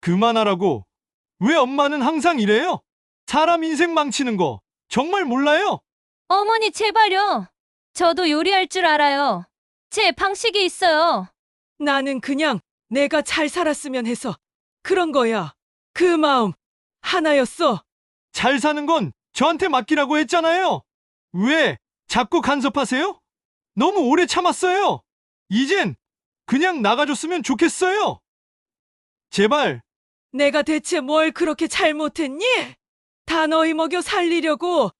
그만하라고. 왜 엄마는 항상 이래요? 사람 인생 망치는 거 정말 몰라요? 어머니, 제발요. 저도 요리할 줄 알아요. 제 방식이 있어요. 나는 그냥 내가 잘 살았으면 해서 그런 거야. 그 마음 하나였어. 잘 사는 건 저한테 맡기라고 했잖아요. 왜 자꾸 간섭하세요? 너무 오래 참았어요. 이젠 그냥 나가줬으면 좋겠어요. 제발. 내가 대체 뭘 그렇게 잘못했니? 다 너희 먹여 살리려고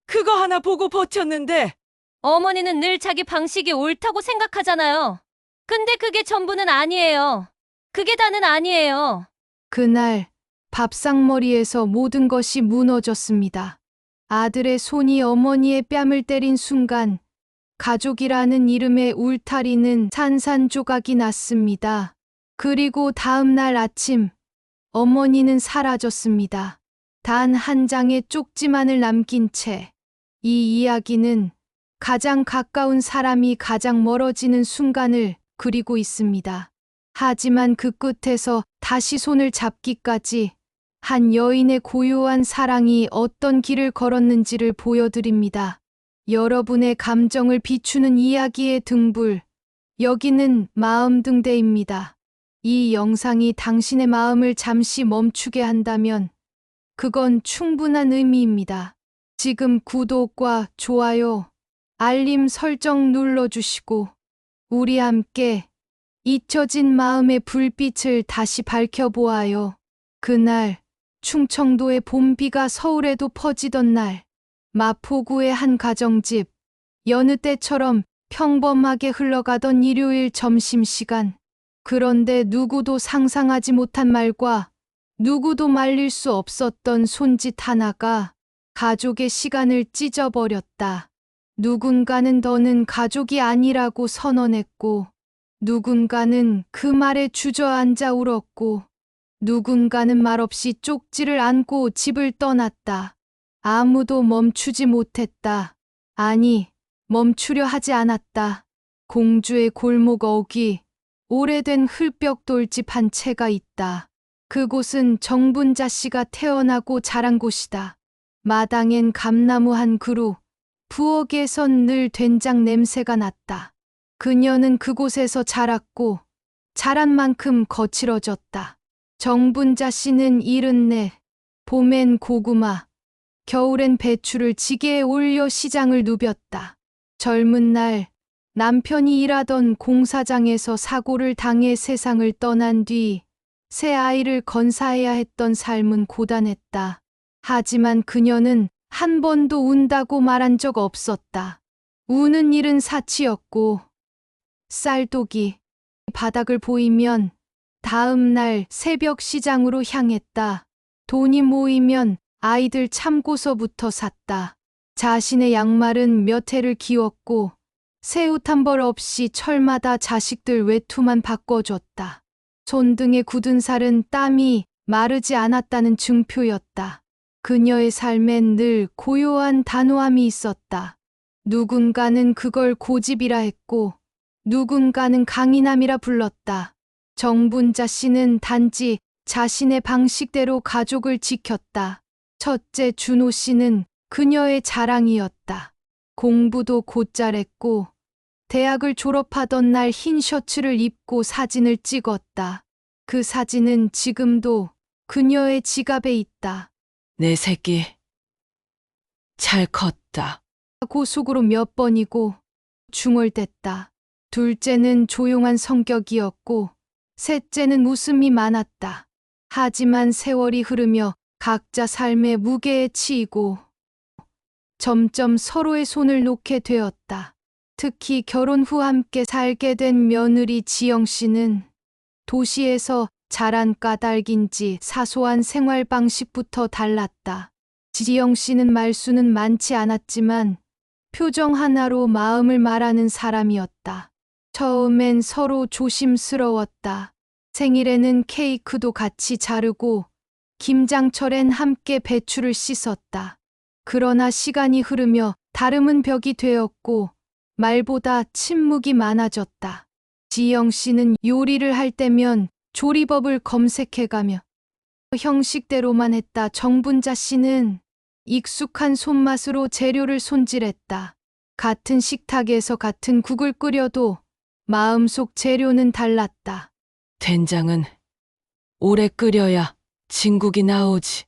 그거 하나 보고 버텼는데 어머니는 늘 자기 방식이 옳다고 생각하잖아요. 근데 그게 전부는 아니에요. 그게 다는 아니에요. 그날 밥상머리에서 모든 것이 무너졌습니다. 아들의 손이 어머니의 뺨을 때린 순간 가족이라는 이름의 울타리는 산산조각이 났습니다. 그리고 다음 날 아침 어머니는 사라졌습니다. 단 한 장의 쪽지만을 남긴 채. 이 이야기는 가장 가까운 사람이 가장 멀어지는 순간을 그리고 있습니다. 하지만 그 끝에서 다시 손을 잡기까지 한 여인의 고요한 사랑이 어떤 길을 걸었는지를 보여드립니다. 여러분의 감정을 비추는 이야기의 등불. 여기는 마음등대입니다. 이 영상이 당신의 마음을 잠시 멈추게 한다면 그건 충분한 의미입니다. 지금 구독과 좋아요, 알림 설정 눌러주시고 우리 함께 잊혀진 마음의 불빛을 다시 밝혀보아요. 그날 충청도의 봄비가 서울에도 퍼지던 날, 마포구의 한 가정집, 여느 때처럼 평범하게 흘러가던 일요일 점심시간. 그런데 누구도 상상하지 못한 말과 누구도 말릴 수 없었던 손짓 하나가 가족의 시간을 찢어버렸다. 누군가는 더는 가족이 아니라고 선언했고, 누군가는 그 말에 주저앉아 울었고, 누군가는 말없이 쪽지를 안고 집을 떠났다. 아무도 멈추지 못했다. 아니, 멈추려 하지 않았다. 공주의 골목 어귀, 오래된 흙벽 돌집 한 채가 있다. 그곳은 정분자 씨가 태어나고 자란 곳이다. 마당엔 감나무 한 그루, 부엌에선 늘 된장 냄새가 났다. 그녀는 그곳에서 자랐고 자란 만큼 거칠어졌다. 정분자 씨는 74, 봄엔 고구마, 겨울엔 배추를 지게에 올려 시장을 누볐다. 젊은 날 남편이 일하던 공사장에서 사고를 당해 세상을 떠난 뒤 새 아이를 건사해야 했던 삶은 고단했다. 하지만 그녀는 한 번도 운다고 말한 적 없었다. 우는 일은 사치였고 쌀독이 바닥을 보이면 다음 날 새벽 시장으로 향했다. 돈이 모이면 아이들 참고서부터 샀다. 자신의 양말은 몇 해를 기웠고 새 옷 한 벌 없이 철마다 자식들 외투만 바꿔줬다. 손등에 굳은 살은 땀이 마르지 않았다는 증표였다. 그녀의 삶엔 늘 고요한 단호함이 있었다. 누군가는 그걸 고집이라 했고 누군가는 강인함이라 불렀다. 정분자 씨는 단지 자신의 방식대로 가족을 지켰다. 첫째 준호 씨는 그녀의 자랑이었다. 공부도 곧잘했고 대학을 졸업하던 날 흰 셔츠를 입고 사진을 찍었다. 그 사진은 지금도 그녀의 지갑에 있다. 내 새끼 잘 컸다. 고속으로 몇 번이고 중얼댔다. 둘째는 조용한 성격이었고 셋째는 웃음이 많았다. 하지만 세월이 흐르며 각자 삶의 무게에 치이고 점점 서로의 손을 놓게 되었다. 특히 결혼 후 함께 살게 된 며느리 지영 씨는 도시에서 자란 까닭인지 사소한 생활 방식부터 달랐다. 지영 씨는 말수는 많지 않았지만 표정 하나로 마음을 말하는 사람이었다. 처음엔 서로 조심스러웠다. 생일에는 케이크도 같이 자르고 김장철엔 함께 배추를 씻었다. 그러나 시간이 흐르며 다름은 벽이 되었고 말보다 침묵이 많아졌다. 지영 씨는 요리를 할 때면 조리법을 검색해가며 형식대로만 했다. 정분자 씨는 익숙한 손맛으로 재료를 손질했다. 같은 식탁에서 같은 국을 끓여도 마음속 재료는 달랐다. 된장은 오래 끓여야 진국이 나오지.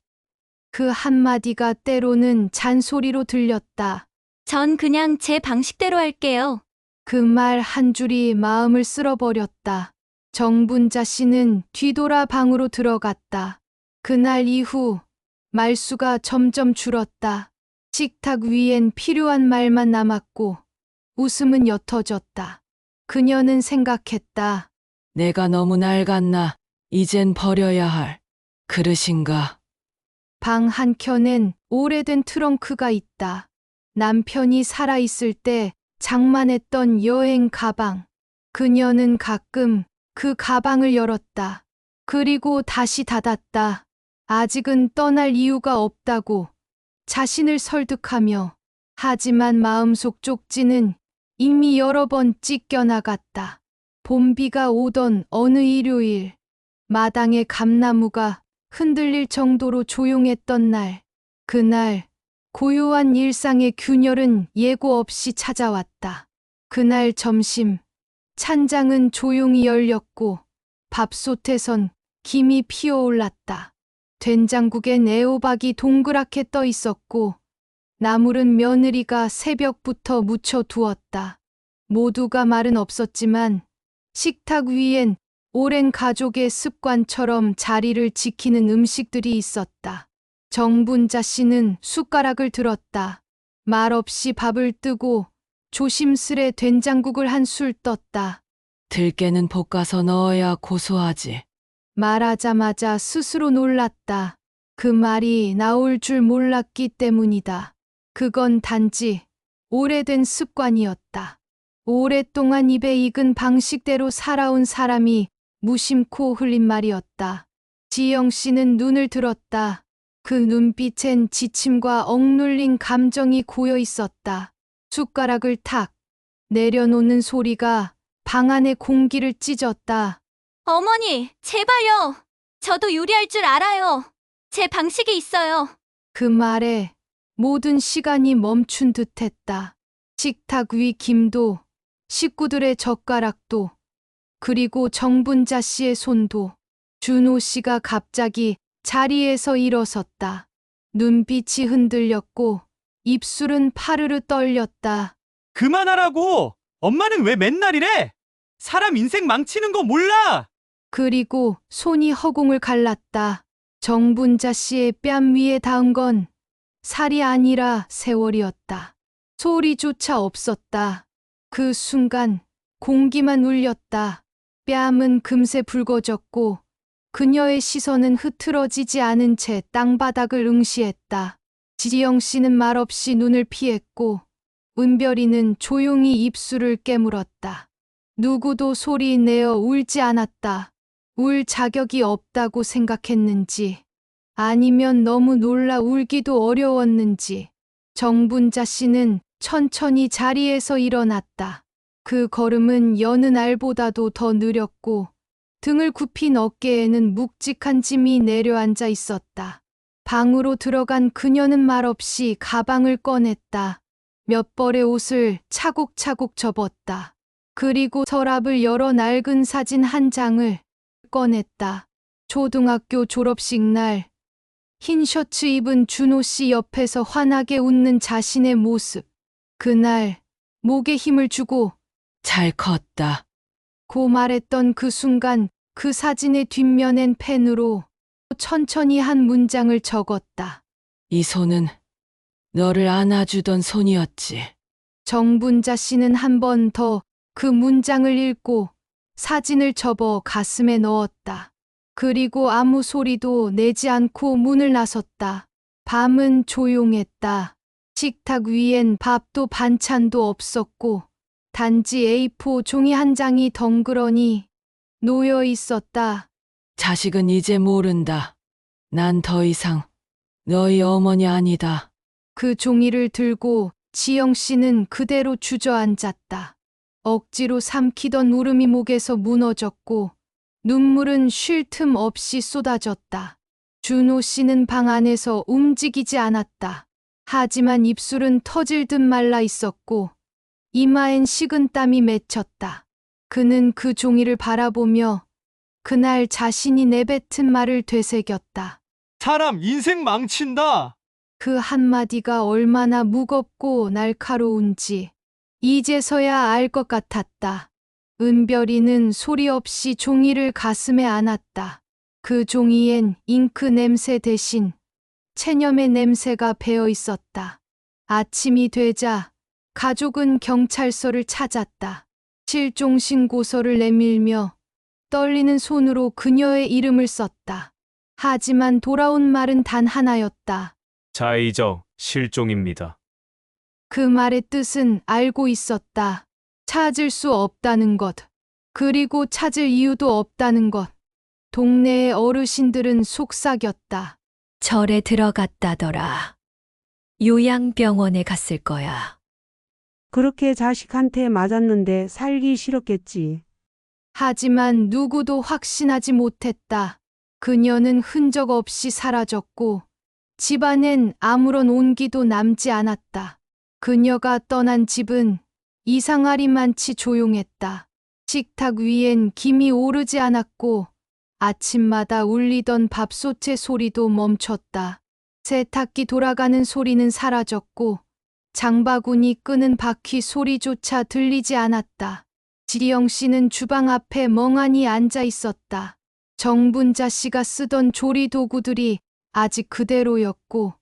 그 한마디가 때로는 잔소리로 들렸다. 전 그냥 제 방식대로 할게요. 그 말 한 줄이 마음을 쓸어버렸다. 정분자 씨는 뒤돌아 방으로 들어갔다. 그날 이후 말수가 점점 줄었다. 식탁 위엔 필요한 말만 남았고 웃음은 옅어졌다. 그녀는 생각했다. 내가 너무 낡았나? 이젠 버려야 할 그릇인가? 방 한켠엔 오래된 트렁크가 있다. 남편이 살아있을 때 장만했던 여행 가방. 그녀는 가끔 그 가방을 열었다. 그리고 다시 닫았다. 아직은 떠날 이유가 없다고 자신을 설득하며. 하지만 마음속 쪽지는 이미 여러 번 찢겨나갔다. 봄비가 오던 어느 일요일, 마당의 감나무가 흔들릴 정도로 조용했던 날, 그날 고요한 일상의 균열은 예고 없이 찾아왔다. 그날 점심, 찬장은 조용히 열렸고 밥솥에선 김이 피어올랐다. 된장국엔 애호박이 동그랗게 떠 있었고 나물은 며느리가 새벽부터 무쳐두었다. 모두가 말은 없었지만 식탁 위엔 오랜 가족의 습관처럼 자리를 지키는 음식들이 있었다. 정분자 씨는 숟가락을 들었다. 말없이 밥을 뜨고 조심스레 된장국을 한 술 떴다. 들깨는 볶아서 넣어야 고소하지. 말하자마자 스스로 놀랐다. 그 말이 나올 줄 몰랐기 때문이다. 그건 단지 오래된 습관이었다. 오랫동안 입에 익은 방식대로 살아온 사람이 무심코 흘린 말이었다. 지영 씨는 눈을 들었다. 그 눈빛엔 지침과 억눌린 감정이 고여 있었다. 숟가락을 탁 내려놓는 소리가 방 안의 공기를 찢었다. 어머니, 제발요. 저도 요리할 줄 알아요. 제 방식이 있어요. 그 말에 모든 시간이 멈춘 듯했다. 식탁 위 김도, 식구들의 젓가락도, 그리고 정분자 씨의 손도. 준호 씨가 갑자기 자리에서 일어섰다. 눈빛이 흔들렸고 입술은 파르르 떨렸다. 그만하라고! 엄마는 왜 맨날 이래? 사람 인생 망치는 거 몰라! 그리고 손이 허공을 갈랐다. 정분자 씨의 뺨 위에 닿은 건 살이 아니라 세월이었다. 소리조차 없었다. 그 순간 공기만 울렸다. 뺨은 금세 붉어졌고 그녀의 시선은 흐트러지지 않은 채 땅바닥을 응시했다. 지영 씨는 말없이 눈을 피했고 은별이는 조용히 입술을 깨물었다. 누구도 소리 내어 울지 않았다. 울 자격이 없다고 생각했는지 아니면 너무 놀라 울기도 어려웠는지 정분자 씨는 천천히 자리에서 일어났다. 그 걸음은 여느 날보다도 더 느렸고 등을 굽힌 어깨에는 묵직한 짐이 내려앉아 있었다. 방으로 들어간 그녀는 말없이 가방을 꺼냈다. 몇 벌의 옷을 차곡차곡 접었다. 그리고 서랍을 열어 낡은 사진 한 장을 꺼냈다. 초등학교 졸업식 날 흰 셔츠 입은 준호 씨 옆에서 환하게 웃는 자신의 모습. 그날 목에 힘을 주고 잘 컸다. 고 말했던 그 순간 그 사진의 뒷면엔 펜으로 천천히 한 문장을 적었다. 이 손은 너를 안아주던 손이었지. 정분자 씨는 한 번 더 그 문장을 읽고 사진을 접어 가슴에 넣었다. 그리고 아무 소리도 내지 않고 문을 나섰다. 밤은 조용했다. 식탁 위엔 밥도 반찬도 없었고 단지 A4 종이 한 장이 덩그러니 놓여 있었다. 자식은 이제 모른다. 난 더 이상 너희 어머니 아니다. 그 종이를 들고 지영 씨는 그대로 주저앉았다. 억지로 삼키던 울음이 목에서 무너졌고 눈물은 쉴 틈 없이 쏟아졌다. 준호 씨는 방 안에서 움직이지 않았다. 하지만 입술은 터질 듯 말라 있었고 이마엔 식은 땀이 맺혔다. 그는 그 종이를 바라보며 그날 자신이 내뱉은 말을 되새겼다. 사람 인생 망친다. 그 한마디가 얼마나 무겁고 날카로운지 이제서야 알 것 같았다. 은별이는 소리 없이 종이를 가슴에 안았다. 그 종이엔 잉크 냄새 대신 체념의 냄새가 배어 있었다. 아침이 되자 가족은 경찰서를 찾았다. 실종 신고서를 내밀며 떨리는 손으로 그녀의 이름을 썼다. 하지만 돌아온 말은 단 하나였다. 자의적 실종입니다. 그 말의 뜻은 알고 있었다. 찾을 수 없다는 것. 그리고 찾을 이유도 없다는 것. 동네의 어르신들은 속삭였다. 절에 들어갔다더라. 요양병원에 갔을 거야. 그렇게 자식한테 맞았는데 살기 싫었겠지. 하지만 누구도 확신하지 못했다. 그녀는 흔적 없이 사라졌고 집안엔 아무런 온기도 남지 않았다. 그녀가 떠난 집은 이상하리만치 조용했다. 식탁 위엔 김이 오르지 않았고 아침마다 울리던 밥솥의 소리도 멈췄다. 세탁기 돌아가는 소리는 사라졌고 장바구니 끄는 바퀴 소리조차 들리지 않았다. 지영 씨는 주방 앞에 멍하니 앉아 있었다. 정분자 씨가 쓰던 조리 도구들이 아직 그대로였고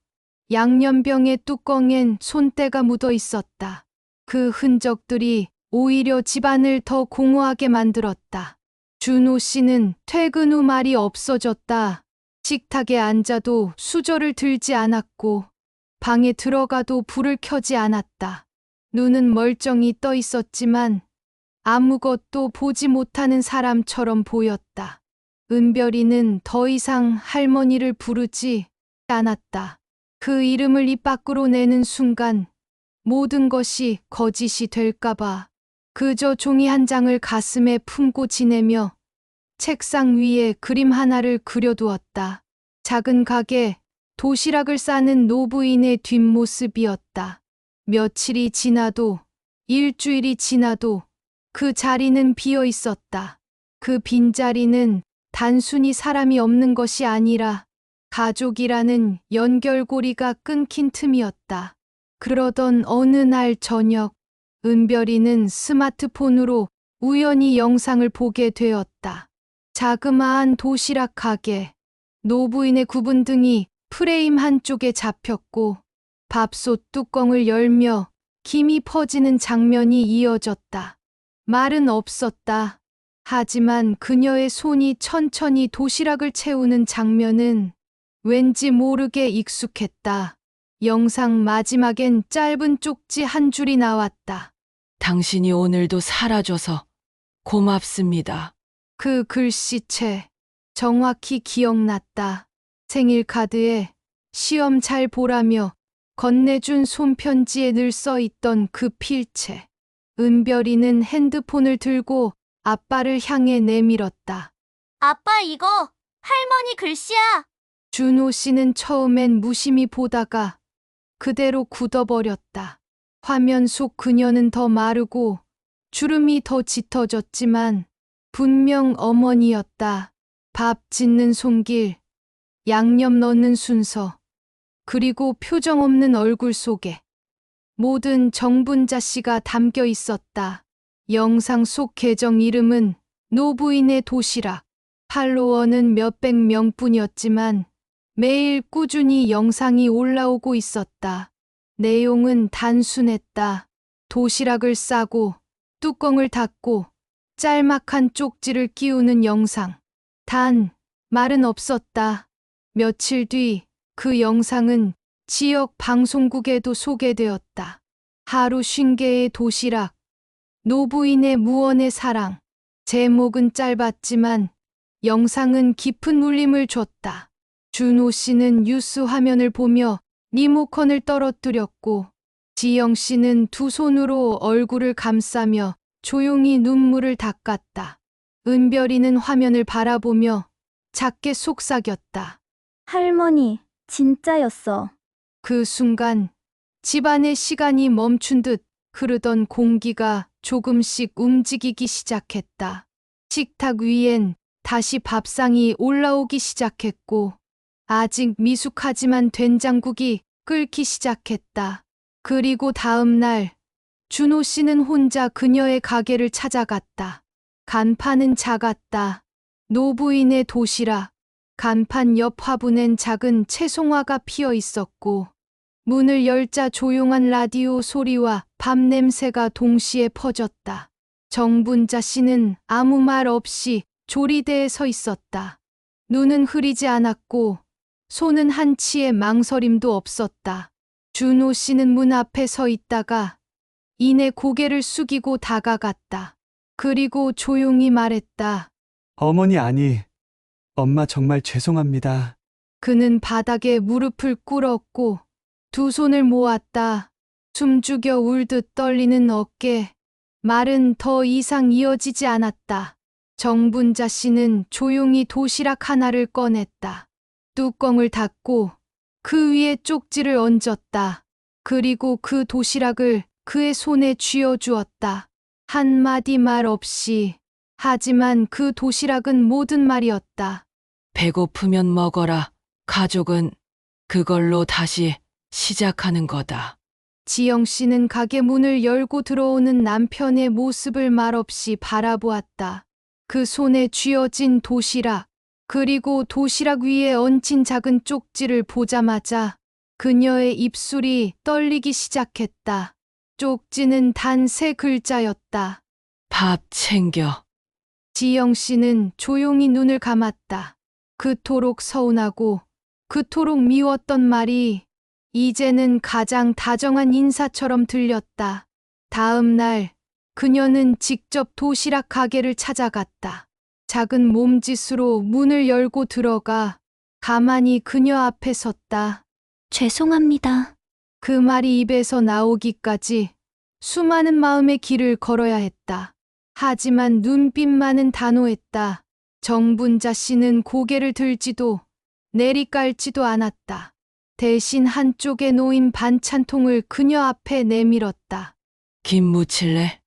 양념병의 뚜껑엔 손때가 묻어 있었다. 그 흔적들이 오히려 집안을 더 공허하게 만들었다. 준호 씨는 퇴근 후 말이 없어졌다. 식탁에 앉아도 수저를 들지 않았고 방에 들어가도 불을 켜지 않았다. 눈은 멀쩡히 떠 있었지만 아무것도 보지 못하는 사람처럼 보였다. 은별이는 더 이상 할머니를 부르지 않았다. 그 이름을 입 밖으로 내는 순간 모든 것이 거짓이 될까봐 그저 종이 한 장을 가슴에 품고 지내며 책상 위에 그림 하나를 그려두었다. 작은 가게, 도시락을 싸는 노부인의 뒷모습이었다. 며칠이 지나도 일주일이 지나도 그 자리는 비어 있었다. 그 빈자리는 단순히 사람이 없는 것이 아니라 가족이라는 연결고리가 끊긴 틈이었다. 그러던 어느 날 저녁, 은별이는 스마트폰으로 우연히 영상을 보게 되었다. 자그마한 도시락 가게, 노부인의 구분등이 프레임 한쪽에 잡혔고 밥솥 뚜껑을 열며 김이 퍼지는 장면이 이어졌다. 말은 없었다. 하지만 그녀의 손이 천천히 도시락을 채우는 장면은 왠지 모르게 익숙했다. 영상 마지막엔 짧은 쪽지 한 줄이 나왔다. 당신이 오늘도 사라져서 고맙습니다. 그 글씨체 정확히 기억났다. 생일 카드에 시험 잘 보라며 건네준 손편지에 늘 써 있던 그 필체. 은별이는 핸드폰을 들고 아빠를 향해 내밀었다. 아빠, 이거 할머니 글씨야. 준호 씨는 처음엔 무심히 보다가 그대로 굳어버렸다. 화면 속 그녀는 더 마르고 주름이 더 짙어졌지만 분명 어머니였다. 밥 짓는 손길, 양념 넣는 순서, 그리고 표정 없는 얼굴 속에 모든 정분자 씨가 담겨 있었다. 영상 속 계정 이름은 노부인의 도시락. 팔로워는 몇백 명뿐이었지만 매일 꾸준히 영상이 올라오고 있었다. 내용은 단순했다. 도시락을 싸고 뚜껑을 닫고 짤막한 쪽지를 끼우는 영상. 단, 말은 없었다. 며칠 뒤 그 영상은 지역 방송국에도 소개되었다. 하루 50개의 도시락, 노부인의 무언의 사랑. 제목은 짧았지만 영상은 깊은 울림을 줬다. 준호 씨는 뉴스 화면을 보며 리모컨을 떨어뜨렸고 지영 씨는 두 손으로 얼굴을 감싸며 조용히 눈물을 닦았다. 은별이는 화면을 바라보며 작게 속삭였다. 할머니, 진짜였어. 그 순간 집안의 시간이 멈춘 듯 흐르던 공기가 조금씩 움직이기 시작했다. 식탁 위엔 다시 밥상이 올라오기 시작했고 아직 미숙하지만 된장국이 끓기 시작했다. 그리고 다음 날 준호 씨는 혼자 그녀의 가게를 찾아갔다. 간판은 작았다. 노부인의 도시락. 간판 옆 화분엔 작은 채송화가 피어 있었고 문을 열자 조용한 라디오 소리와 밥 냄새가 동시에 퍼졌다. 정분자 씨는 아무 말 없이 조리대에 서 있었다. 눈은 흐리지 않았고 손은 한치의 망설임도 없었다. 준호 씨는 문 앞에 서 있다가 이내 고개를 숙이고 다가갔다. 그리고 조용히 말했다. 어머니 아니, 엄마 정말 죄송합니다. 그는 바닥에 무릎을 꿇었고 두 손을 모았다. 숨죽여 울듯 떨리는 어깨. 말은 더 이상 이어지지 않았다. 정분자 씨는 조용히 도시락 하나를 꺼냈다. 뚜껑을 닫고 그 위에 쪽지를 얹었다. 그리고 그 도시락을 그의 손에 쥐어주었다. 한마디 말 없이. 하지만 그 도시락은 모든 말이었다. 배고프면 먹어라. 가족은 그걸로 다시 시작하는 거다. 지영 씨는 가게 문을 열고 들어오는 남편의 모습을 말없이 바라보았다. 그 손에 쥐어진 도시락, 그리고 도시락 위에 얹힌 작은 쪽지를 보자마자 그녀의 입술이 떨리기 시작했다. 쪽지는 단 3글자였다. 밥 챙겨. 지영 씨는 조용히 눈을 감았다. 그토록 서운하고 그토록 미웠던 말이 이제는 가장 다정한 인사처럼 들렸다. 다음 날 그녀는 직접 도시락 가게를 찾아갔다. 작은 몸짓으로 문을 열고 들어가 가만히 그녀 앞에 섰다. 죄송합니다. 그 말이 입에서 나오기까지 수많은 마음의 길을 걸어야 했다. 하지만 눈빛만은 단호했다. 정분자 씨는 고개를 들지도 내리깔지도 않았다. 대신 한쪽에 놓인 반찬통을 그녀 앞에 내밀었다. 김 무칠래?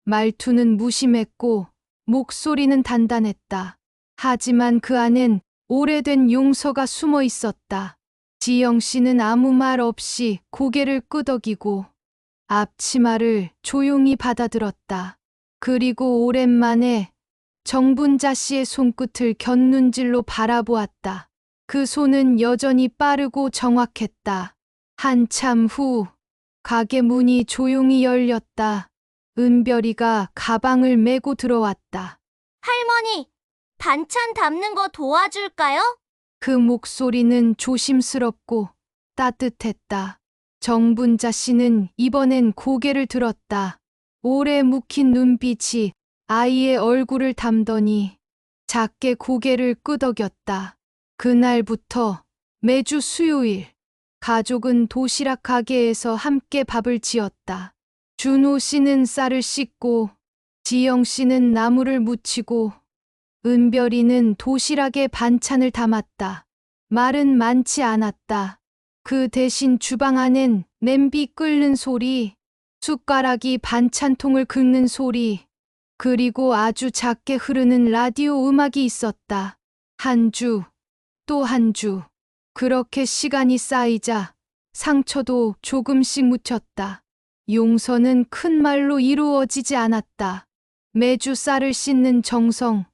말투는 무심했고 목소리는 단단했다. 하지만 그 안엔 오래된 용서가 숨어 있었다. 지영 씨는 아무 말 없이 고개를 끄덕이고 앞치마를 조용히 받아들었다. 그리고 오랜만에 정분자 씨의 손끝을 곁눈질로 바라보았다. 그 손은 여전히 빠르고 정확했다. 한참 후 가게 문이 조용히 열렸다. 은별이가 가방을 메고 들어왔다. 할머니, 반찬 담는 거 도와줄까요? 그 목소리는 조심스럽고 따뜻했다. 정분자 씨는 이번엔 고개를 들었다. 오래 묵힌 눈빛이 아이의 얼굴을 담더니 작게 고개를 끄덕였다. 그날부터 매주 수요일 가족은 도시락 가게에서 함께 밥을 지었다. 준호 씨는 쌀을 씻고 지영 씨는 나물을 무치고 은별이는 도시락에 반찬을 담았다. 말은 많지 않았다. 그 대신 주방 안엔 냄비 끓는 소리, 숟가락이 반찬통을 긁는 소리, 그리고 아주 작게 흐르는 라디오 음악이 있었다. 한 주, 또 한 주. 그렇게 시간이 쌓이자 상처도 조금씩 묻혔다. 용서는 큰 말로 이루어지지 않았다. 매주 쌀을 씻는 정성,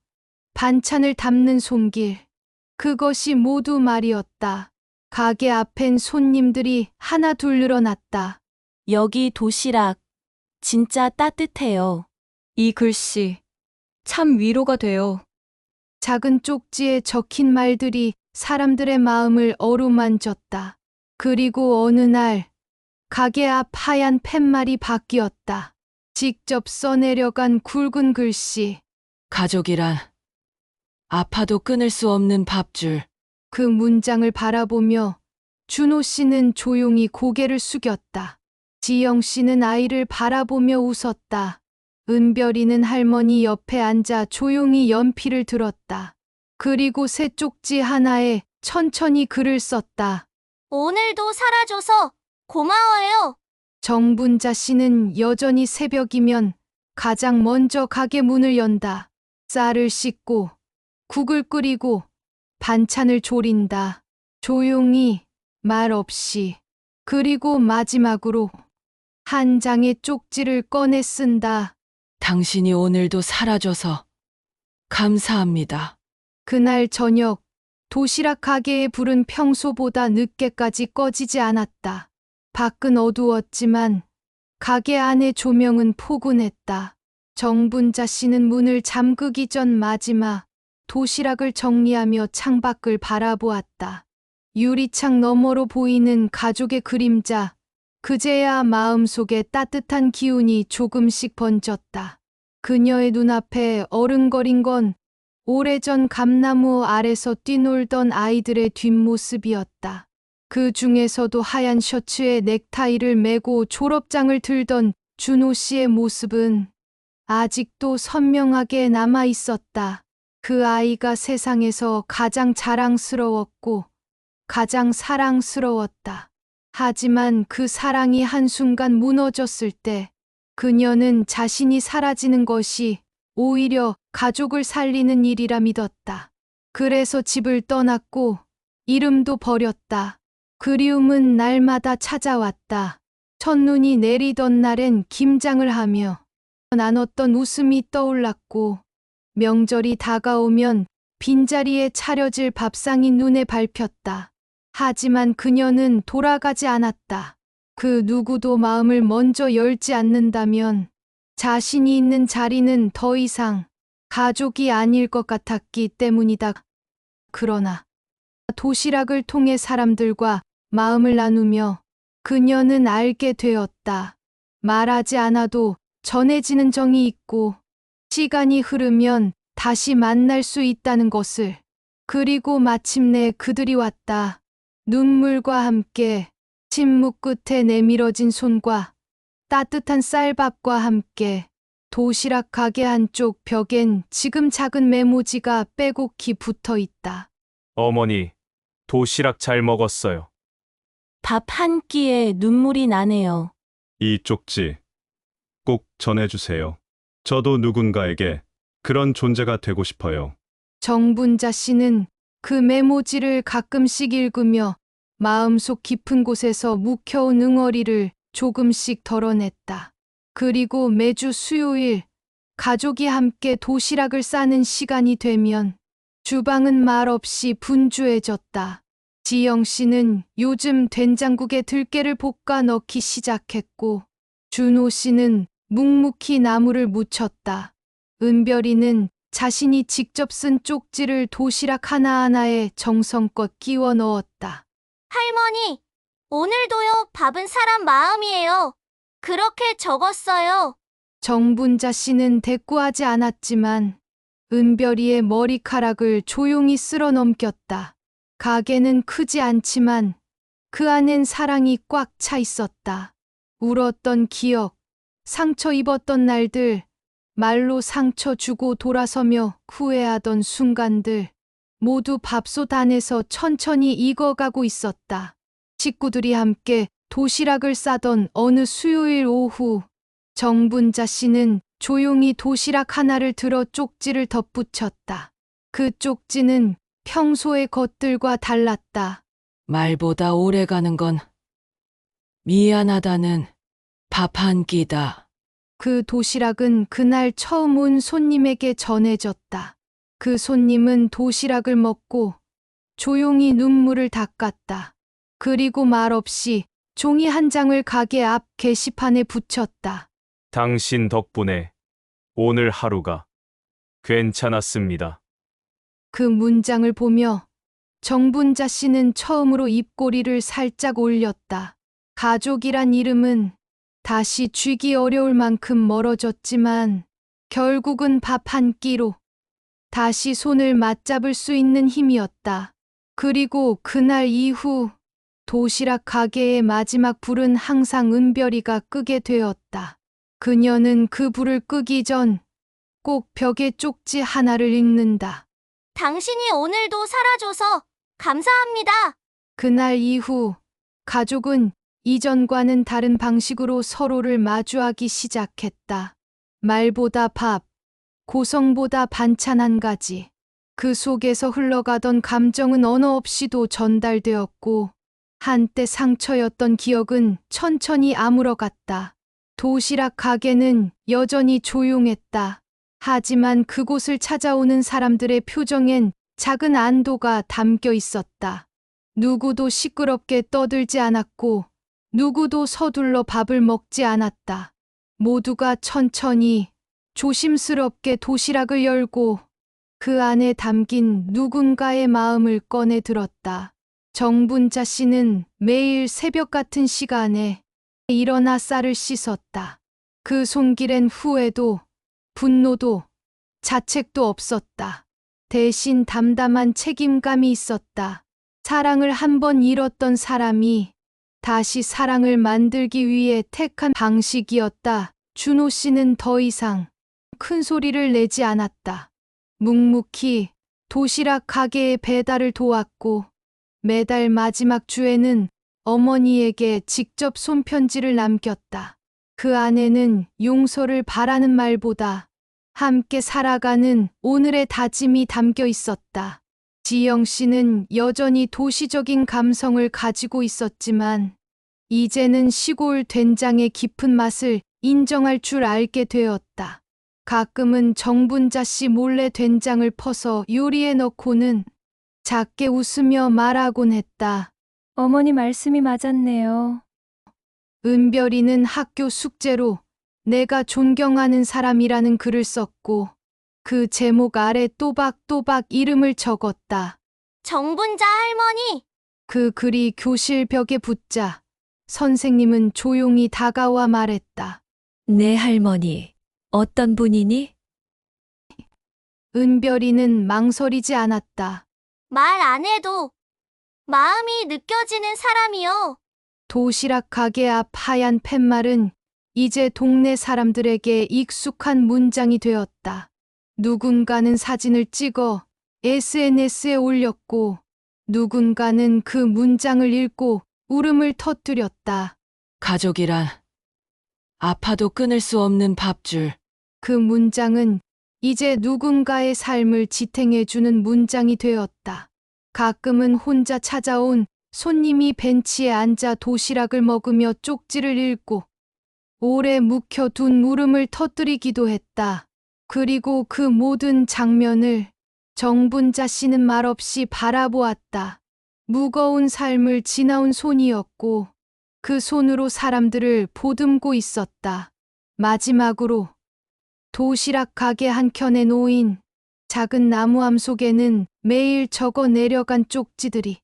반찬을 담는 손길, 그것이 모두 말이었다. 가게 앞엔 손님들이 하나 둘 늘어났다. 여기 도시락 진짜 따뜻해요. 이 글씨 참 위로가 돼요. 작은 쪽지에 적힌 말들이 사람들의 마음을 어루만졌다. 그리고 어느 날 가게 앞 하얀 팻말이 바뀌었다. 직접 써내려간 굵은 글씨. 가족이란 아파도 끊을 수 없는 밥줄. 그 문장을 바라보며 준호 씨는 조용히 고개를 숙였다. 지영 씨는 아이를 바라보며 웃었다. 은별이는 할머니 옆에 앉아 조용히 연필을 들었다. 그리고 새 쪽지 하나에 천천히 글을 썼다. 오늘도 살아줘서 고마워요. 정분자 씨는 여전히 새벽이면 가장 먼저 가게 문을 연다. 쌀을 씻고 국을 끓이고 반찬을 조린다. 조용히, 말 없이. 그리고 마지막으로 한 장의 쪽지를 꺼내 쓴다. 당신이 오늘도 살아줘서 감사합니다. 그날 저녁 도시락 가게의 불은 평소보다 늦게까지 꺼지지 않았다. 밖은 어두웠지만 가게 안의 조명은 포근했다. 정분자 씨는 문을 잠그기 전 마지막 도시락을 정리하며 창밖을 바라보았다. 유리창 너머로 보이는 가족의 그림자, 그제야 마음속에 따뜻한 기운이 조금씩 번졌다. 그녀의 눈앞에 어른거린 건 오래전 감나무 아래서 뛰놀던 아이들의 뒷모습이었다. 그 중에서도 하얀 셔츠에 넥타이를 매고 졸업장을 들던 준호 씨의 모습은 아직도 선명하게 남아 있었다. 그 아이가 세상에서 가장 자랑스러웠고 가장 사랑스러웠다. 하지만 그 사랑이 한순간 무너졌을 때 그녀는 자신이 사라지는 것이 오히려 가족을 살리는 일이라 믿었다. 그래서 집을 떠났고 이름도 버렸다. 그리움은 날마다 찾아왔다. 첫눈이 내리던 날엔 김장을 하며 나눴던 웃음이 떠올랐고 명절이 다가오면 빈자리에 차려질 밥상이 눈에 밟혔다. 하지만 그녀는 돌아가지 않았다. 그 누구도 마음을 먼저 열지 않는다면 자신이 있는 자리는 더 이상 가족이 아닐 것 같았기 때문이다. 그러나 도시락을 통해 사람들과 마음을 나누며 그녀는 알게 되었다. 말하지 않아도 전해지는 정이 있고 시간이 흐르면 다시 만날 수 있다는 것을. 그리고 마침내 그들이 왔다. 눈물과 함께 침묵 끝에 내밀어진 손과 따뜻한 쌀밥과 함께 도시락 가게 한쪽 벽엔 지금 작은 메모지가 빼곡히 붙어 있다. 어머니, 도시락 잘 먹었어요. 밥 한 끼에 눈물이 나네요. 이 쪽지 꼭 전해주세요. 저도 누군가에게 그런 존재가 되고 싶어요. 정분자 씨는 그 메모지를 가끔씩 읽으며 마음속 깊은 곳에서 묵혀온 응어리를 조금씩 덜어냈다. 그리고 매주 수요일 가족이 함께 도시락을 싸는 시간이 되면 주방은 말없이 분주해졌다. 지영 씨는 요즘 된장국에 들깨를 볶아 넣기 시작했고 준호 씨는 묵묵히 나물을 무쳤다. 은별이는 자신이 직접 쓴 쪽지를 도시락 하나하나에 정성껏 끼워 넣었다. 할머니, 오늘도요, 밥은 사람 마음이에요. 그렇게 적었어요. 정분자 씨는 대꾸하지 않았지만 은별이의 머리카락을 조용히 쓸어 넘겼다. 가게는 크지 않지만 그 안엔 사랑이 꽉 차 있었다. 울었던 기억, 상처 입었던 날들, 말로 상처 주고 돌아서며 후회하던 순간들, 모두 밥솥 안에서 천천히 익어가고 있었다. 식구들이 함께 도시락을 싸던 어느 수요일 오후, 정분자 씨는 조용히 도시락 하나를 들어 쪽지를 덧붙였다. 그 쪽지는 평소의 것들과 달랐다. 말보다 오래가는 건 미안하다는 밥 한 끼다. 그 도시락은 그날 처음 온 손님에게 전해졌다. 그 손님은 도시락을 먹고 조용히 눈물을 닦았다. 그리고 말없이 종이 한 장을 가게 앞 게시판에 붙였다. 당신 덕분에 오늘 하루가 괜찮았습니다. 그 문장을 보며 정분자 씨는 처음으로 입꼬리를 살짝 올렸다. 가족이란 이름은 다시 쥐기 어려울 만큼 멀어졌지만 결국은 밥 한 끼로 다시 손을 맞잡을 수 있는 힘이었다. 그리고 그날 이후 도시락 가게의 마지막 불은 항상 은별이가 끄게 되었다. 그녀는 그 불을 끄기 전 꼭 벽에 쪽지 하나를 읽는다. 당신이 오늘도 살아줘서 감사합니다. 그날 이후 가족은 이전과는 다른 방식으로 서로를 마주하기 시작했다. 말보다 밥, 고성보다 반찬 한 가지. 그 속에서 흘러가던 감정은 언어 없이도 전달되었고, 한때 상처였던 기억은 천천히 아물어갔다. 도시락 가게는 여전히 조용했다. 하지만 그곳을 찾아오는 사람들의 표정엔 작은 안도가 담겨 있었다. 누구도 시끄럽게 떠들지 않았고, 누구도 서둘러 밥을 먹지 않았다. 모두가 천천히, 조심스럽게 도시락을 열고 그 안에 담긴 누군가의 마음을 꺼내 들었다. 정분자 씨는 매일 새벽 같은 시간에 일어나 쌀을 씻었다. 그 손길엔 후회도, 분노도, 자책도 없었다. 대신 담담한 책임감이 있었다. 사랑을 한 번 잃었던 사람이 다시 사랑을 만들기 위해 택한 방식이었다. 준호 씨는 더 이상 큰 소리를 내지 않았다. 묵묵히 도시락 가게의 배달을 도왔고, 매달 마지막 주에는 어머니에게 직접 손편지를 남겼다. 그 안에는 용서를 바라는 말보다 함께 살아가는 오늘의 다짐이 담겨 있었다. 지영 씨는 여전히 도시적인 감성을 가지고 있었지만, 이제는 시골 된장의 깊은 맛을 인정할 줄 알게 되었다. 가끔은 정분자 씨 몰래 된장을 퍼서 요리에 넣고는 작게 웃으며 말하곤 했다. 어머니 말씀이 맞았네요. 은별이는 학교 숙제로 내가 존경하는 사람이라는 글을 썼고, 그 제목 아래 또박또박 이름을 적었다. 정분자 할머니, 그 글이 교실 벽에 붙자 선생님은 조용히 다가와 말했다. 내 할머니, 어떤 분이니? 은별이는 망설이지 않았다. 말 안 해도 마음이 느껴지는 사람이요. 도시락 가게 앞 하얀 팻말은 이제 동네 사람들에게 익숙한 문장이 되었다. 누군가는 사진을 찍어 SNS에 올렸고, 누군가는 그 문장을 읽고 울음을 터뜨렸다. 가족이란 아파도 끊을 수 없는 밥줄. 그 문장은 이제 누군가의 삶을 지탱해주는 문장이 되었다. 가끔은 혼자 찾아온 손님이 벤치에 앉아 도시락을 먹으며 쪽지를 읽고 오래 묵혀둔 울음을 터뜨리기도 했다. 그리고 그 모든 장면을 정분자 씨는 말없이 바라보았다. 무거운 삶을 지나온 손이었고, 그 손으로 사람들을 보듬고 있었다. 마지막으로 도시락 가게 한켠에 놓인 작은 나무함 속에는 매일 적어 내려간 쪽지들이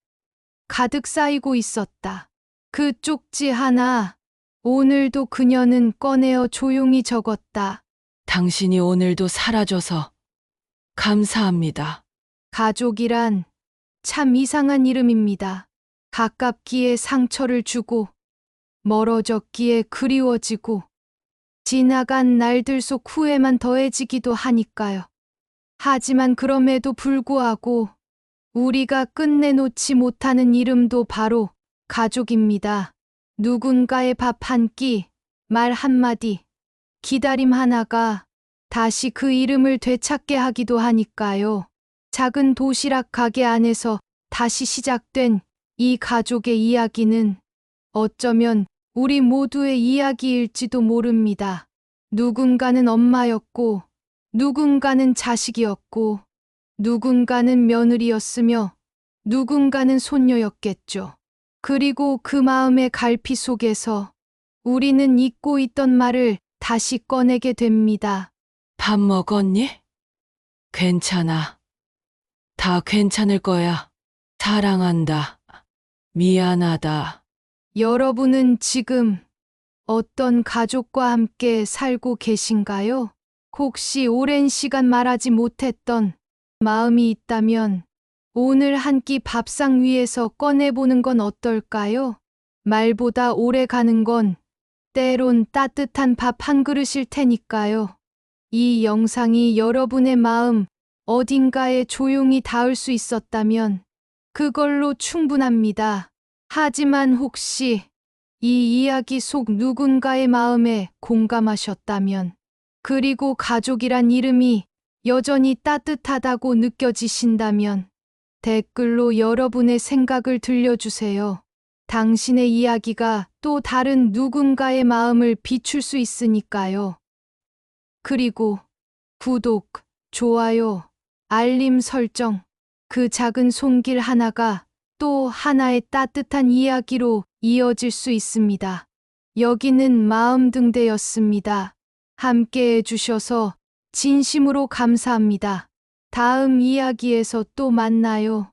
가득 쌓이고 있었다. 그 쪽지 하나, 오늘도 그녀는 꺼내어 조용히 적었다. 당신이 오늘도 살아줘서 감사합니다. 가족이란 참 이상한 이름입니다. 가깝기에 상처를 주고, 멀어졌기에 그리워지고, 지나간 날들 속 후회만 더해지기도 하니까요. 하지만 그럼에도 불구하고 우리가 끝내놓지 못하는 이름도 바로 가족입니다. 누군가의 밥 한 끼, 말 한마디, 기다림 하나가 다시 그 이름을 되찾게 하기도 하니까요. 작은 도시락 가게 안에서 다시 시작된 이 가족의 이야기는 어쩌면 우리 모두의 이야기일지도 모릅니다. 누군가는 엄마였고, 누군가는 자식이었고, 누군가는 며느리였으며, 누군가는 손녀였겠죠. 그리고 그 마음의 갈피 속에서 우리는 잊고 있던 말을 다시 꺼내게 됩니다. 밥 먹었니? 괜찮아. 다 괜찮을 거야. 사랑한다. 미안하다. 여러분은 지금 어떤 가족과 함께 살고 계신가요? 혹시 오랜 시간 말하지 못했던 마음이 있다면 오늘 한 끼 밥상 위에서 꺼내보는 건 어떨까요? 말보다 오래 가는 건 때론 따뜻한 밥 한 그릇일 테니까요. 이 영상이 여러분의 마음 어딘가에 조용히 닿을 수 있었다면 그걸로 충분합니다. 하지만 혹시 이 이야기 속 누군가의 마음에 공감하셨다면, 그리고 가족이란 이름이 여전히 따뜻하다고 느껴지신다면 댓글로 여러분의 생각을 들려주세요. 당신의 이야기가 또 다른 누군가의 마음을 비출 수 있으니까요. 그리고 구독, 좋아요, 알림 설정, 그 작은 손길 하나가 또 하나의 따뜻한 이야기로 이어질 수 있습니다. 여기는 마음등대였습니다. 함께 해주셔서 진심으로 감사합니다. 다음 이야기에서 또 만나요.